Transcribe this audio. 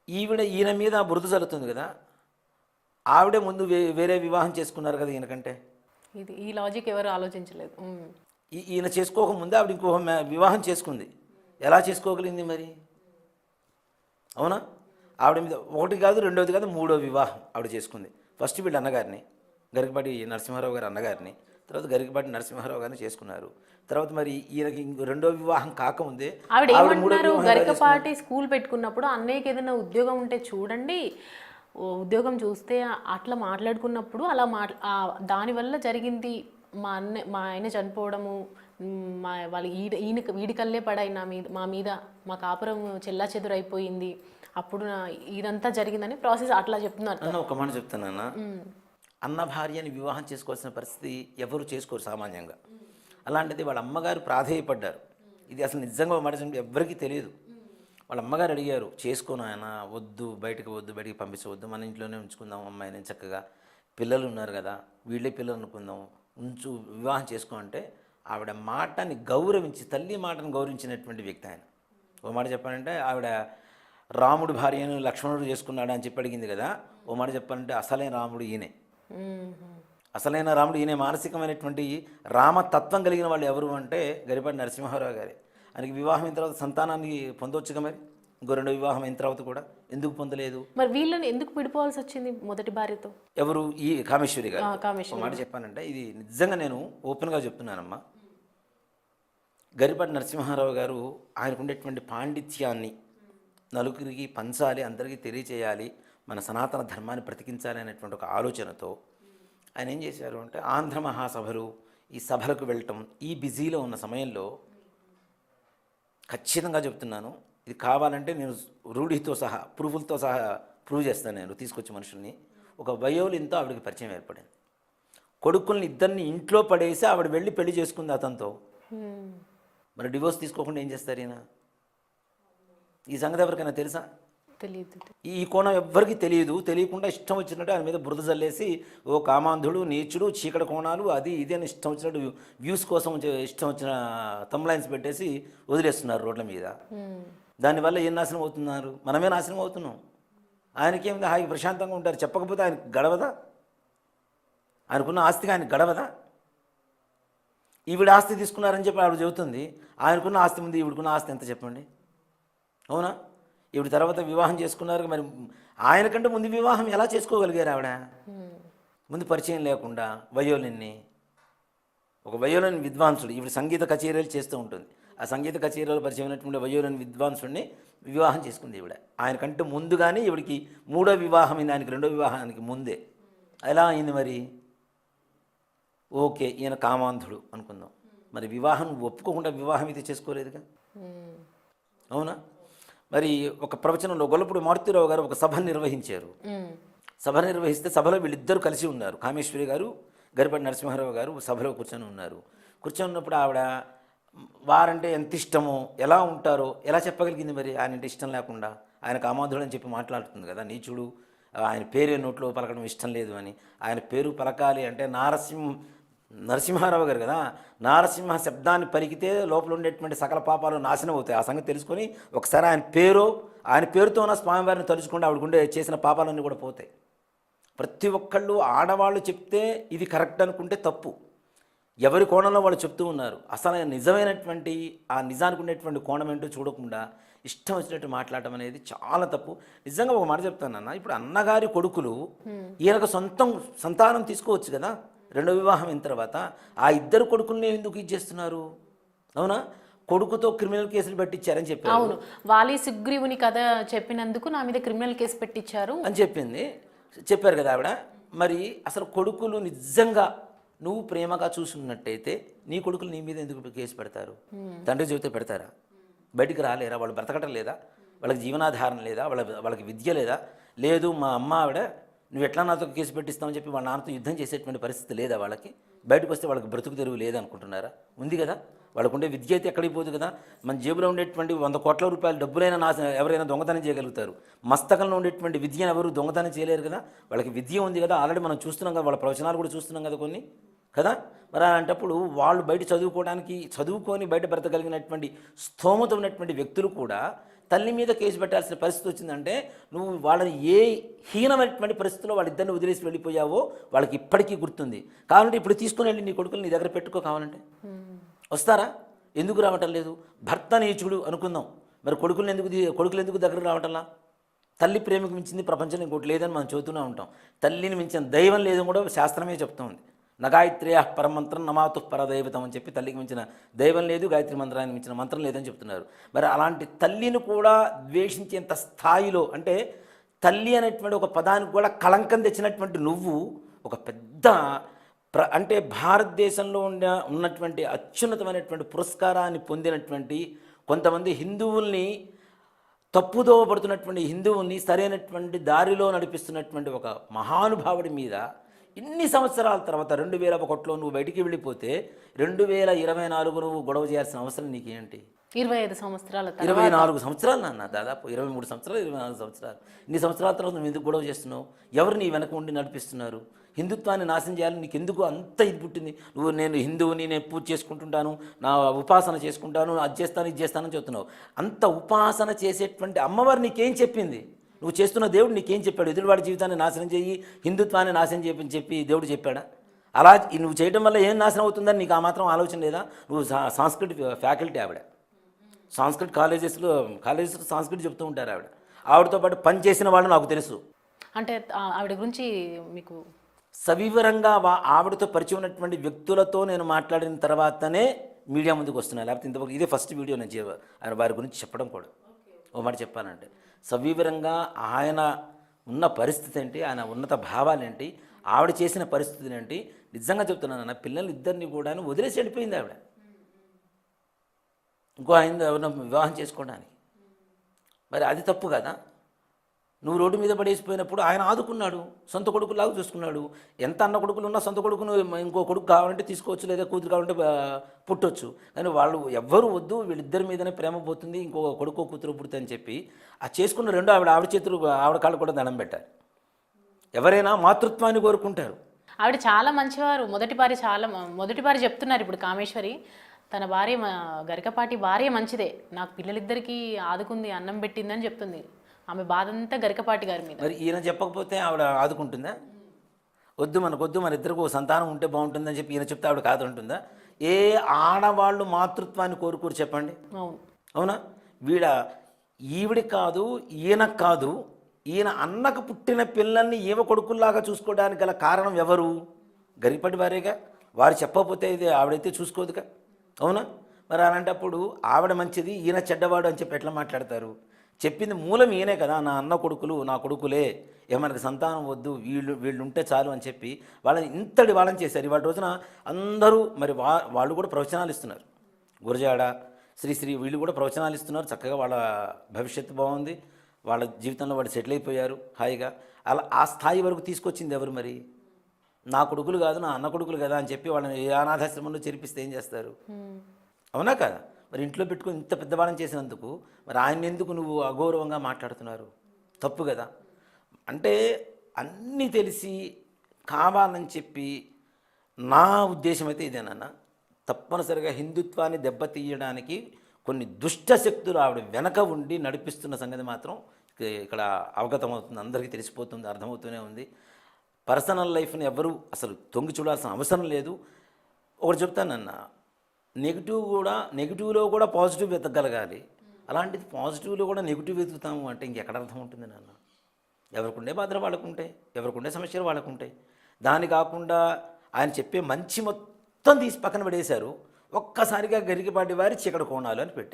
ఈయన మీద బురద జరుగుతుంది కదా, ఆవిడే ముందు వేరే వివాహం చేసుకున్నారు కదా ఈయనకంటే. ఈ లాజిక్ ఎవరు ఆలోచించలేదు. ఈయన చేసుకోకముందే ఆవిడ ఇంకొక వివాహం చేసుకుంది. ఎలా చేసుకోగలిగింది మరి? అవునా? ఆవిడ మీద ఒకటి కాదు, రెండోది కాదు, మూడో వివాహం ఆవిడ చేసుకుంది. ఫస్ట్ వీళ్ళ అన్నగారిని, గరికపాటి నరసింహారావు గారి అన్నగారిని, తర్వాత గరికపాటి నరసింహారావు గారిని చేసుకున్నారు. తర్వాత మరి ఈయనకి రెండో వివాహం కాకముందే ఆవిడ మూడో గరికపాటి స్కూల్ పెట్టుకున్నప్పుడు అన్నయ్యకి ఏదైనా ఉద్యోగం ఉంటే చూడండి, ఉద్యోగం చూస్తే అట్లా మాట్లాడుకున్నప్పుడు అలా దానివల్ల జరిగింది. మా ఆయన చనిపోవడము, వాళ్ళు వీడికల్లే పడాయి మా మీద, మా కాపురం చెల్లా చెదురైపోయింది, అప్పుడు ఇదంతా జరిగిందని ప్రాసెస్ అట్లా చెప్తున్నారు. ఒక మాట చెప్తానన్నా, అన్న భార్యని వివాహం చేసుకోవాల్సిన పరిస్థితి ఎవరు చేసుకోరు సామాన్యంగా. అలాంటిది వాళ్ళ అమ్మగారు ప్రాధేయపడ్డారు. ఇది అసలు నిజంగా మాట ఎవరికీ తెలియదు. వాళ్ళ అమ్మగారు అడిగారు, చేసుకోను ఆయన, వద్దు, బయటికి పంపించవద్దు, మన ఇంట్లోనే ఉంచుకుందాం అమ్మాయిని, చక్కగా పిల్లలు ఉన్నారు కదా, వీళ్ళే పిల్లలు అనుకుందాం, వివాహం చేసుకో అంటే ఆవిడ మాటని గౌరవించి, తల్లి మాటను గౌరవించినటువంటి వ్యక్తి ఆయన. ఓ మాట చెప్పాలంటే ఆవిడ రాముడు భార్యను లక్ష్మణుడు చేసుకున్నాడు అని చెప్పి అడిగింది కదా, ఓ మాట చెప్పాలంటే అసలైన రాముడు ఈయనే. అసలైన రాముడు ఈయనే. మానసికమైనటువంటి రామతత్వం కలిగిన వాళ్ళు ఎవరు అంటే గరికపాటి నరసింహారావు గారే. ఆయనకి వివాహం అయిన తర్వాత సంతానాన్ని పొందవచ్చుగా మరి, ఇంకో రెండో వివాహం అయిన తర్వాత కూడా ఎందుకు పొందలేదు? మరి వీళ్ళని ఎందుకు విడిపోవాల్సి వచ్చింది మొదటి భార్యతో? ఎవరు? ఈ కామేశ్వరి గారు. ఒక మాట చెప్పానంటే ఇది నిజంగా నేను ఓపెన్గా చెప్తున్నానమ్మా. గరికపాటి నరసింహారావు గారు ఆయనకు ఉండేటువంటి పాండిత్యాన్ని నలుగురికి పంచాలి, అందరికీ తెలియచేయాలి, మన సనాతన ధర్మాన్ని బ్రతికించాలి అనేటువంటి ఒక ఆలోచనతో ఆయన ఏం చేశారు అంటే, ఆంధ్ర మహాసభలు, ఈ సభలకు వెళ్ళటం, ఈ బిజీలో ఉన్న సమయంలో ఖచ్చితంగా చెప్తున్నాను, ఇది కావాలంటే నేను రూఢితో సహా, ప్రూఫ్లతో సహా ప్రూవ్ చేస్తాను. నేను తీసుకొచ్చి మనుషుల్ని, ఒక వయోలిన్తో ఆవిడకి పరిచయం ఏర్పడింది. కొడుకుల్ని ఇద్దరిని ఇంట్లో పడేసి ఆవిడ వెళ్ళి పెళ్లి చేసుకుంది అతనితో. మరి డివోర్స్ తీసుకోకుండా ఏం చేస్తారు ఈయన? ఈ సంగతి ఎవరికైనా తెలుసా? తెలియదు. ఈ కోణం ఎవ్వరికీ తెలియదు. తెలియకుండా ఇష్టం వచ్చినట్టు ఆయన మీద బురద జల్లేసి, ఓ కామాంధుడు, నీచుడు, చీకటి కోణాలు, అది ఇది అని ఇష్టం వచ్చినట్టు వ్యూస్ కోసం ఇష్టం వచ్చిన తమ్లైన్స్ పెట్టేసి వదిలేస్తున్నారు రోడ్ల మీద. దానివల్ల ఏం నాశనం అవుతున్నారు? మనమే నాశనం అవుతున్నాం. ఆయనకేం హాయిగా ప్రశాంతంగా ఉంటారు. చెప్పకపోతే ఆయనకు గడవదా? ఆయనకున్న ఆస్తిగా ఆయనకు గడవదా? ఈవిడ ఆస్తి తీసుకున్నారని చెప్పి ఆవిడ చెబుతుంది. ఆయనకున్న ఆస్తి ముందు ఈవిడకున్న ఆస్తి ఎంత చెప్పండి? అవునా? ఈవిడ తర్వాత వివాహం చేసుకున్నారు. మరి ఆయనకంటే ముందు వివాహం ఎలా చేసుకోగలిగారు ఆవిడ? ముందు పరిచయం లేకుండా వయోలిన్ని, ఒక వయోలిన్ విద్వాంసుడు, ఈవిడ సంగీత కచేరీలు చేస్తూ ఉంటుంది. ఆ సంగీత కచేరీలో పరిచయం అయినటువంటి వయోలిన్ విద్వాంసుడిని వివాహం చేసుకుంది ఈవిడ. ఆయనకంటే ముందుగానే ఈవిడికి మూడో వివాహం అయింది, ఆయనకి రెండో వివాహానికి ముందే. ఎలా అయింది మరి? ఓకే, ఈయన కామాంధుడు అనుకుందాం, మరి వివాహం ఒప్పుకోకుండా వివాహం అయితే చేసుకోలేదుగా. అవునా? మరి ఒక ప్రవచనంలో గొల్లపూడి మారుతీరావు గారు ఒక సభ నిర్వహించారు. సభ నిర్వహిస్తే సభలో వీళ్ళిద్దరూ కలిసి ఉన్నారు. కామేశ్వరి గారు, గరికపాటి నరసింహారావు గారు సభలో కూర్చొని ఉన్నారు. కూర్చొని ఉన్నప్పుడు ఆవిడ వారంటే ఎంత ఇష్టమో, ఎలా ఉంటారో ఎలా చెప్పగలిగింది మరి? ఆయన అంటే ఇష్టం లేకుండా, ఆయన కామాంధుడు అని చెప్పి మాట్లాడుతుంది కదా, నీచుడు, ఆయన పేరే నోట్లో పలకడం ఇష్టం లేదు అని. ఆయన పేరు పలకాలి అంటే నరసింహారావు గారు కదా, నారసింహ శబ్దాన్ని పలికితే లోపల ఉండేటువంటి సకల పాపాలు నాశనం అవుతాయి. ఆ సంగతి తెలుసుకొని ఒకసారి ఆయన పేరుతో ఉన్న స్వామివారిని తలుచుకుంటే ఆవిడకుండే చేసిన పాపాలన్నీ కూడా పోతాయి. ప్రతి ఒక్కళ్ళు ఆడవాళ్ళు చెప్తే ఇది కరెక్ట్ అనుకుంటే తప్పు. ఎవరి కోణంలో వాళ్ళు చెప్తూ ఉన్నారు. అసలు నిజమైనటువంటి ఆ నిజానికి ఉండేటువంటి కోణం ఏంటో చూడకుండా ఇష్టం వచ్చినట్టు మాట్లాడటం అనేది చాలా తప్పు. నిజంగా ఒక మాట చెప్తానన్నా, ఇప్పుడు అన్నగారి కొడుకులు ఈయనకు సంతానం తీసుకోవచ్చు కదా రెండో వివాహం అయిన తర్వాత. ఆ ఇద్దరు కొడుకుల్ని ఎందుకు ఇచ్చేస్తున్నారు? అవునా? కొడుకుతో క్రిమినల్ కేసులు పెట్టించారని చెప్పారు. అవును, వాలి సుగ్రీవుని కథ చెప్పినందుకు నా మీద క్రిమినల్ కేసు పెట్టించారు అని చెప్పారు కదా ఆవిడ. మరి అసలు కొడుకులు నిజంగా నువ్వు ప్రేమగా చూసున్నట్టయితే నీ కొడుకులు నీ మీద ఎందుకు కేసు పెడతారు? తండ్రి చెబితే పెడతారా? బయటికి రాలేరా? వాళ్ళు బ్రతకటం లేదా? వాళ్ళకి జీవనాధారం లేదా? వాళ్ళకి విద్య లేదా? లేదు, మా అమ్మ ఆవిడ నువ్వు ఎట్లా నాతో కేసు పెట్టిస్తామని చెప్పి వాళ్ళ నాన్నతో యుద్ధం చేసేటువంటి పరిస్థితి లేదా వాళ్ళకి? బయటకు వస్తే వాళ్ళకి బ్రతుకు తెరువు లేదనుకుంటున్నారా? ఉంది కదా. వాళ్ళకు ఉండే విద్య అయితే ఎక్కడికి పోదు కదా. మన జేబులో ఉండేటువంటి 100 కోట్ల రూపాయల డబ్బులైనా ఎవరైనా దొంగతనం చేయగలుగుతారు. మస్తకంలో ఉండేటువంటి విద్యను ఎవరు దొంగతనం చేయలేరు కదా. వాళ్ళకి విద్య ఉంది కదా, ఆల్రెడీ మనం చూస్తున్నాం కదా, వాళ్ళ ప్రవచనాలు కూడా చూస్తున్నాం కదా కొన్ని కదా. మరి అలాంటప్పుడు వాళ్ళు బయట చదువుకొని బయట బ్రతకగలిగినటువంటి స్తోమత ఉన్నటువంటి వ్యక్తులు కూడా తల్లి మీద కేసు పెట్టాల్సిన పరిస్థితి వచ్చిందంటే నువ్వు వాళ్ళని ఏ హీనమైనటువంటి పరిస్థితుల్లో వాళ్ళిద్దరిని వదిలేసి వెళ్ళిపోయావో వాళ్ళకి ఇప్పటికీ గుర్తుంది. కావాలంటే ఇప్పుడు తీసుకుని వెళ్ళి నీ కొడుకులు నీ దగ్గర పెట్టుకో కావాలంటే. వస్తారా? ఎందుకు రావటం లేదు? భర్త నీచుడు అనుకుందాం, మరి కొడుకులు ఎందుకు దగ్గర రావటంలా? తల్లి ప్రేమకు మించింది ప్రపంచంలో ఇంకోటి లేదని మనం చెబుతూనే ఉంటాం. తల్లిని మించిన దైవం లేదని కూడా శాస్త్రమే చెప్తుంది. నగాయత్రేయ పరమంత్రం నమాతు పరదైవతం అని చెప్పి తల్లికి మించిన దైవం లేదు, గాయత్రి మంత్రానికి మించిన మంత్రం లేదని చెప్తున్నారు. మరి అలాంటి తల్లిని కూడా ద్వేషించేంత స్థాయిలో, అంటే తల్లి అనేటువంటి ఒక పదానికి కూడా కళంకం తెచ్చినటువంటి నువ్వు ఒక పెద్ద అంటే భారతదేశంలో ఉన్నటువంటి అత్యున్నతమైనటువంటి పురస్కారాన్ని పొందినటువంటి కొంతమంది హిందువుల్ని, తప్పుదోవ పడుతున్నటువంటి హిందువుల్ని సరైనటువంటి దారిలో నడిపిస్తున్నటువంటి ఒక మహానుభావుడి మీద ఇన్ని సంవత్సరాల తర్వాత 2001లో నువ్వు బయటికి వెళ్ళిపోతే 2024 నువ్వు గొడవ చేయాల్సిన అవసరం నీకేంటి? 25 సంవత్సరాల 24 సంవత్సరాలు నాన్న, దాదాపు 23 సంవత్సరాలు 24 సంవత్సరాలు. ఇన్ని సంవత్సరాల తర్వాత నువ్వు ఎందుకు గొడవ చేస్తున్నావు? ఎవరు నీ వెనక ఉండి నడిపిస్తున్నారు? హిందుత్వాన్ని నాశనం చేయాలని నీకు ఎందుకు అంత ఇది పుట్టింది? నువ్వు నేను హిందువుని, నేను పూజ చేసుకుంటుంటాను, నా ఉపాసన చేసుకుంటాను, అది చేస్తాను ఇది చేస్తానని చెప్తున్నావు. అంత ఉపాసన చేసేటువంటి అమ్మవారు నీకేం చెప్పింది? నువ్వు చేస్తున్న దేవుడు నీకేం చెప్పాడు? ఎదురువాడి జీవితాన్ని నాశనం చేయి, హిందుత్వాన్ని నాశనం చేయని చెప్పి దేవుడు చెప్పాడా? అలా నువ్వు చేయడం వల్ల ఏం నాశనం అవుతుందని నీకు ఆ మాత్రం ఆలోచన లేదా? నువ్వు సాంస్కృతిక ఫ్యాకల్టీ ఆవిడ, కాలేజెస్లో సంస్కృతి చెప్తూ ఉంటారు ఆవిడ. ఆవిడతో పాటు పని చేసిన వాళ్ళు నాకు తెలుసు. అంటే ఆవిడ గురించి మీకు సవివరంగా ఆవిడతో పరిచయం ఉన్నటువంటి వ్యక్తులతో నేను మాట్లాడిన తర్వాతనే మీడియా ముందుకు వస్తున్నాను. లేకపోతే ఇంతవరకు ఇదే ఫస్ట్ వీడియో నేను వారి గురించి చెప్పడం కూడా. ఓ మాట చెప్పానంటే సవివరంగా ఆయన ఉన్న పరిస్థితి ఏంటి, ఆయన ఉన్నత భావాలు ఏంటి, ఆవిడ చేసిన పరిస్థితులు ఏంటి, నిజంగా చెప్తున్నాను. నా పిల్లలు ఇద్దరిని కూడా వదిలేసి వెళ్ళిపోయింది ఆవిడ ఇంకో ఆయన ఎవరిన వివాహం చేసుకోవడానికి. మరి అది తప్పు కదా? నువ్వు రోడ్డు మీద పడేసిపోయినప్పుడు ఆయన ఆదుకున్నాడు, సొంత కొడుకులాగా చూసుకున్నాడు. ఎంత అన్న కొడుకులు ఉన్నా సొంత కొడుకును ఇంకో కొడుకు కావాలంటే తీసుకోవచ్చు, లేదా కూతురు కావాలంటే పుట్టొచ్చు. కానీ వాళ్ళు ఎవ్వరూ వద్దు, వీళ్ళిద్దరి మీదనే ప్రేమ పోతుంది, ఇంకో కొడుకో కూతురు పుడుతుంది అని చెప్పి ఆ చేసుకున్న రెండు ఆవిడ చేతులు ఆవిడ కాళ్ళు కూడా దండం పెట్టారు. ఎవరైనా మాతృత్వాన్ని కోరుకుంటారు. ఆవిడ చాలా మంచివారు. మొదటి భార్య చెప్తున్నారు ఇప్పుడు కామేశ్వరి, తన భార్య గరికపాటి భార్య మంచిదే, నాకు పిల్లలిద్దరికీ ఆదుకుంది, అన్నం పెట్టిందని చెప్తుంది. ఆమె బాధ అంతా గరికపాటి గారి మీద. మరి ఈయన చెప్పకపోతే ఆవిడ ఆదుకుంటుందా? మనకొద్దు, మన ఇద్దరికి సంతానం ఉంటే బాగుంటుందని చెప్పి ఈయన చెప్తే ఆవిడ కాదంటుందా? ఏ ఆడవాళ్ళు మాతృత్వాన్ని కోరుకోరు చెప్పండి? అవునా? ఈవిడి కాదు, ఈయన కాదు, ఈయన అన్నకు పుట్టిన పిల్లల్ని ఈవ కొడుకుల్లాగా చూసుకోవడానికి గల కారణం ఎవరు? గరికపాటి వారేగా. వారు చెప్పకపోతే ఇది ఆవిడైతే చూసుకోదుగా. అవునా? మరి అలాంటప్పుడు ఆవిడ మంచిది, ఈయన చెడ్డవాడు అని చెప్పి ఎట్లా మాట్లాడతారు? చెప్పింది మూలం ఈయనే కదా. నా అన్న కొడుకులు నా కొడుకులే, మనకి సంతానం వద్దు, వీళ్ళు ఉంటే చాలు అని చెప్పి వాళ్ళని చేశారు. ఇవాళ రోజున అందరూ మరి వాళ్ళు కూడా ప్రవచనాలు ఇస్తున్నారు. గురజాడ, శ్రీశ్రీ వీళ్ళు కూడా ప్రవచనాలు ఇస్తున్నారు. చక్కగా వాళ్ళ భవిష్యత్తు బాగుంది, వాళ్ళ జీవితంలో వాళ్ళు సెటిల్ అయిపోయారు హాయిగా. అలా ఆ స్థాయి వరకు తీసుకొచ్చింది ఎవరు? మరి నా కొడుకులు కాదు, నా అన్న కొడుకులు కదా అని చెప్పి వాళ్ళని అనాథాశ్రమంలో చేర్పిస్తే ఏం చేస్తారు? అవునా కదా? మరి ఇంట్లో పెట్టుకుని ఇంత పెద్దవాళ్ళని చేసినందుకు మరి ఆయన ఎందుకు నువ్వు అగౌరవంగా మాట్లాడుతున్నారు? తప్పు కదా. అంటే అన్నీ తెలిసి కావాలని చెప్పి నా ఉద్దేశం అయితే ఇదేనన్నా, తప్పనిసరిగా హిందుత్వాన్ని దెబ్బతీయడానికి కొన్ని దుష్ట శక్తులు ఆవిడ వెనక ఉండి నడిపిస్తున్న సంగతి మాత్రం ఇక్కడ అవగతమవుతుంది, అందరికీ తెలిసిపోతుంది, అర్థమవుతూనే ఉంది. పర్సనల్ లైఫ్ని ఎవరు అసలు తొంగి చూడాల్సిన అవసరం లేదు. ఒకటి చెప్తానన్నా, నెగిటివ్లో కూడా పాజిటివ్ వెతకగలగాలి. అలాంటిది పాజిటివ్లో కూడా నెగిటివ్ వెతుకుతాము అంటే ఇంకెక్కడ అర్థం ఉంటుంది నాన్న? ఎవరికుండే బాధలు వాళ్ళకుంటాయి, ఎవరికుండే సమస్యలు వాళ్ళకుంటాయి. దాని కాకుండా ఆయన చెప్పే మంచి మొత్తం తీసి పక్కన పడేశారు. ఒక్కసారిగా గరికపాటి వారి చీకటి కోణాలు అని పెట్టారు.